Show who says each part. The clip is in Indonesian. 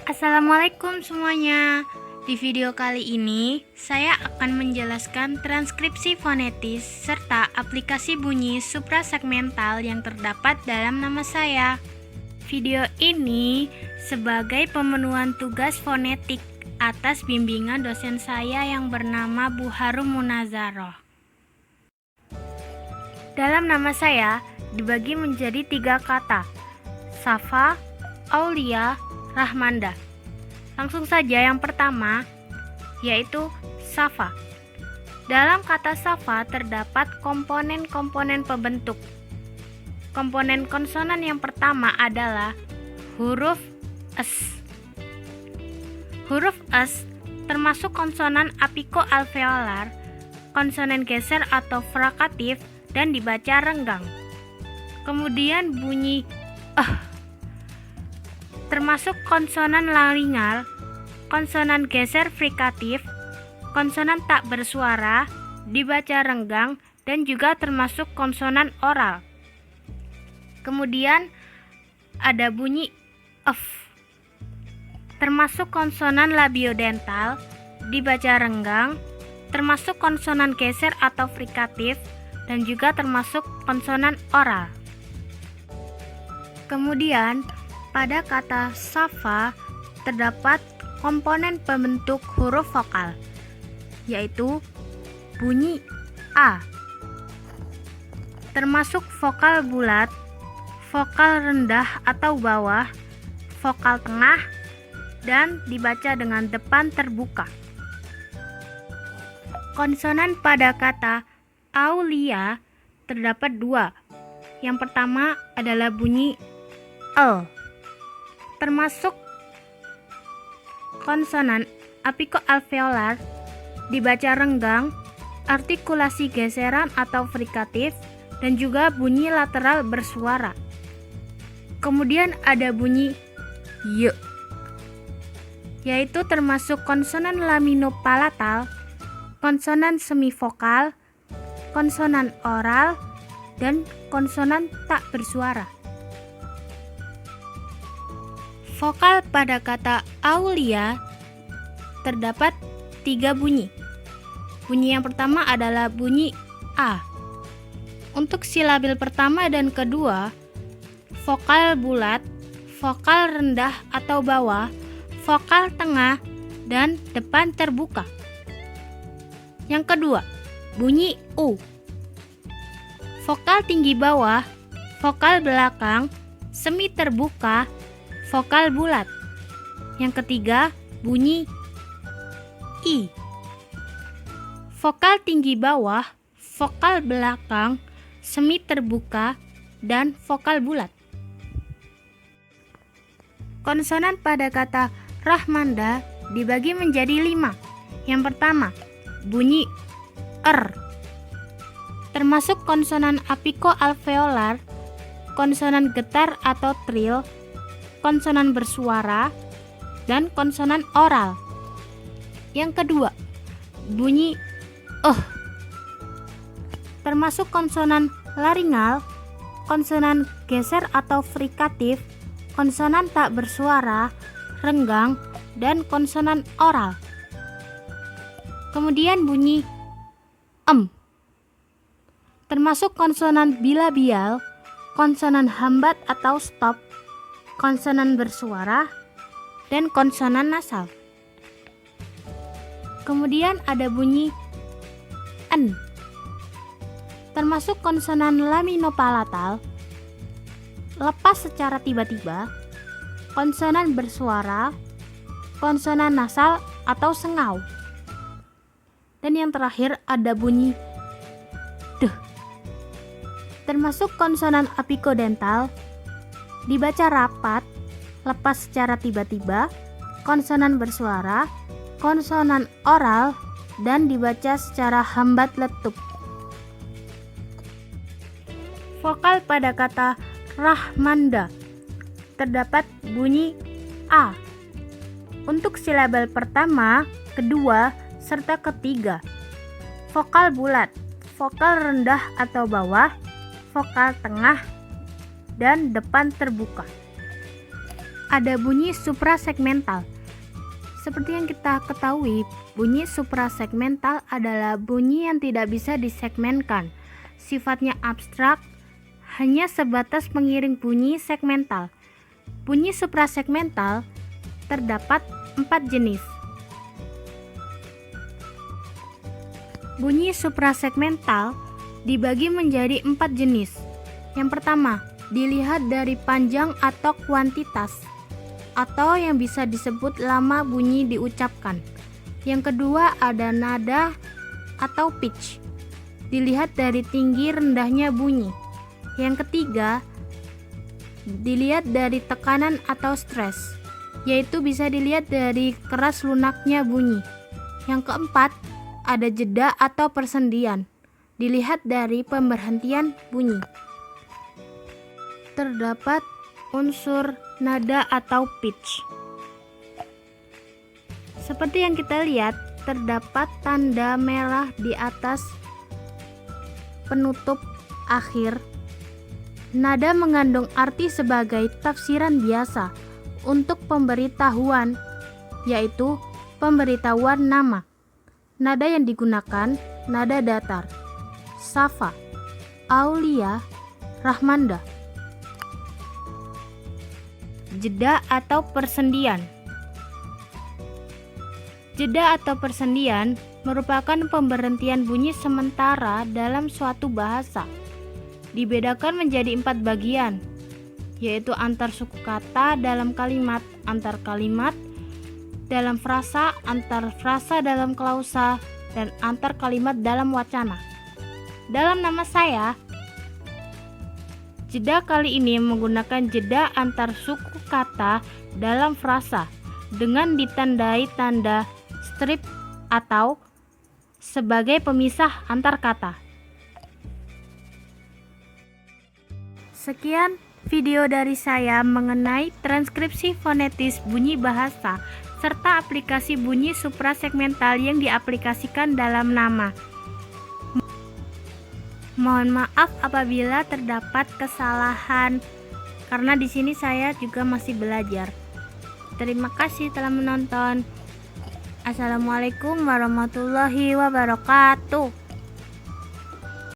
Speaker 1: Assalamualaikum semuanya. Di video kali ini, saya akan menjelaskan transkripsi fonetis serta aplikasi bunyi suprasegmental yang terdapat dalam nama saya. Video ini sebagai pemenuhan tugas fonetik atas bimbingan dosen saya yang bernama Bu Harum Munazaroh. Dalam nama saya dibagi menjadi 3 kata: Safa, Aulia, Rahmanda. Langsung saja yang pertama, yaitu Safa. Dalam kata Safa terdapat komponen-komponen pembentuk. Komponen konsonan yang pertama adalah huruf S. Huruf S termasuk konsonan apiko-alveolar, konsonan geser atau frakatif, dan dibaca renggang. Kemudian bunyi termasuk konsonan laringal, konsonan geser frikatif, konsonan tak bersuara, dibaca renggang, dan juga termasuk konsonan oral. Kemudian ada bunyi f, termasuk konsonan labiodental, dibaca renggang, termasuk konsonan geser atau frikatif, dan juga termasuk konsonan oral. Kemudian pada kata Safa terdapat komponen pembentuk huruf vokal, yaitu bunyi A, termasuk vokal bulat, vokal rendah atau bawah, vokal tengah, dan dibaca dengan depan terbuka. Konsonan pada kata Aulia terdapat 2. Yang pertama adalah bunyi L, termasuk konsonan apiko-alveolar, dibaca renggang, artikulasi geseran atau frikatif, dan juga bunyi lateral bersuara. Kemudian ada bunyi Y, yaitu termasuk konsonan laminopalatal, konsonan semivokal, konsonan oral, dan konsonan tak bersuara. Vokal pada kata Aulia terdapat 3 bunyi. Bunyi yang pertama adalah bunyi A. Untuk silabil pertama dan kedua, vokal bulat, vokal rendah atau bawah, vokal tengah, dan depan terbuka. Yang kedua, bunyi U. Vokal tinggi bawah, vokal belakang, semi terbuka, vokal bulat. Yang ketiga, bunyi I. Vokal tinggi bawah, vokal belakang, semi terbuka, dan vokal bulat. Konsonan pada kata Rahmanda dibagi menjadi 5. Yang pertama, bunyi R, termasuk konsonan apiko-alveolar, konsonan getar atau tril, konsonan bersuara, dan konsonan oral. Yang kedua, bunyi termasuk konsonan laringal, konsonan geser atau frikatif, konsonan tak bersuara, renggang, dan konsonan oral. Kemudian bunyi termasuk konsonan bilabial, konsonan hambat atau stop, konsonan bersuara, dan konsonan nasal. Kemudian ada bunyi N, termasuk konsonan laminopalatal, lepas secara tiba-tiba, konsonan bersuara, konsonan nasal atau sengau. Dan yang terakhir ada bunyi D, termasuk konsonan apikodental, dibaca rapat, lepas secara tiba-tiba, konsonan bersuara, konsonan oral, dan dibaca secara hambat letup. Vokal pada kata Rahmanda terdapat bunyi A. Untuk silabel pertama, kedua, serta ketiga. Vokal bulat, vokal rendah atau bawah, vokal tengah, dan depan terbuka. ada bunyi suprasegmental. Seperti yang kita ketahui, bunyi suprasegmental adalah bunyi yang tidak bisa disegmenkan. Sifatnya abstrak, hanya sebatas pengiring bunyi segmental. Bunyi suprasegmental terdapat 4 jenis. Bunyi suprasegmental dibagi menjadi 4 jenis. Yang pertama, dilihat dari panjang atau kuantitas, atau yang bisa disebut lama bunyi diucapkan. Yang kedua ada nada atau pitch, dilihat dari tinggi rendahnya bunyi. Yang ketiga dilihat dari tekanan atau stres, yaitu bisa dilihat dari keras lunaknya bunyi. Yang keempat ada jeda atau persendian, dilihat dari pemberhentian bunyi. Terdapat unsur nada atau pitch. Seperti yang kita lihat, terdapat tanda merah di atas penutup akhir. Nada mengandung arti sebagai tafsiran biasa untuk pemberitahuan, yaitu pemberitahuan nama. Nada yang digunakan nada datar, Safa, Aulia, Rahmanda. Jeda atau persendian. Jeda atau persendian merupakan pemberhentian bunyi sementara dalam suatu bahasa. Dibedakan menjadi 4 bagian, yaitu antar suku kata dalam kalimat, antar kalimat dalam frasa, antar frasa dalam klausa, dan antar kalimat dalam wacana. Dalam nama saya, jeda kali ini menggunakan jeda antar suku kata dalam frasa dengan ditandai tanda strip atau sebagai pemisah antar kata. Sekian video dari saya mengenai transkripsi fonetis bunyi bahasa serta aplikasi bunyi suprasegmental yang diaplikasikan dalam nama. Mohon maaf apabila terdapat kesalahan, karena di sini saya juga masih belajar. Terima kasih telah menonton. Assalamualaikum warahmatullahi wabarakatuh.